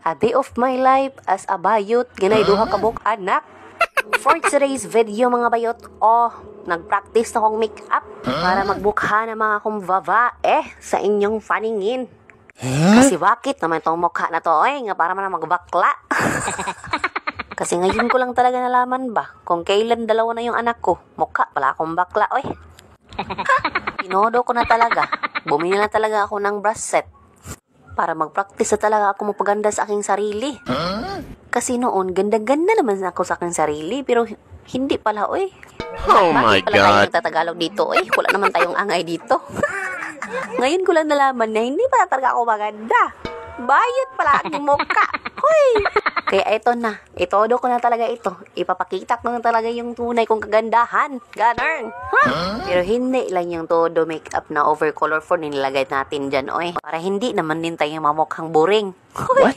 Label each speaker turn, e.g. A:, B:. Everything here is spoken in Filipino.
A: A day of my life as a bayot, ganay duha ka buok anak. For today's video mga bayot, nagpractice na kong make-up para magbukha na mga akong babae sa inyong paningin. Kasi bakit naman itong mukha na to, nga para man magbakla. Kasi ngayon ko lang talaga nalaman ba, kung kailan dalawa na yung anak ko, mukha pala akong bakla, Tinodo ko na talaga, bumili na talaga ako ng brush set. Para mag-practice na talaga ako mapaganda sa aking sarili. Kasi noon, ganda-ganda naman ako sa aking sarili, pero hindi pala,
B: Oh my
A: Bakit pala tayo
B: God.
A: nagtatagalog dito, Wala naman tayong angay dito. Ngayon ko lang nalaman na hindi pala talaga ako maganda. Bayot pala aking mukha. Hoy! Kaya ito na. Itodo ko na talaga ito. Ipapakita ko na talaga yung tunay kong kagandahan. Ganun. Pero hindi lang yung todo makeup na over colorful nilagay natin dyan, Para hindi naman din tayo mamukhang boring. Hoy!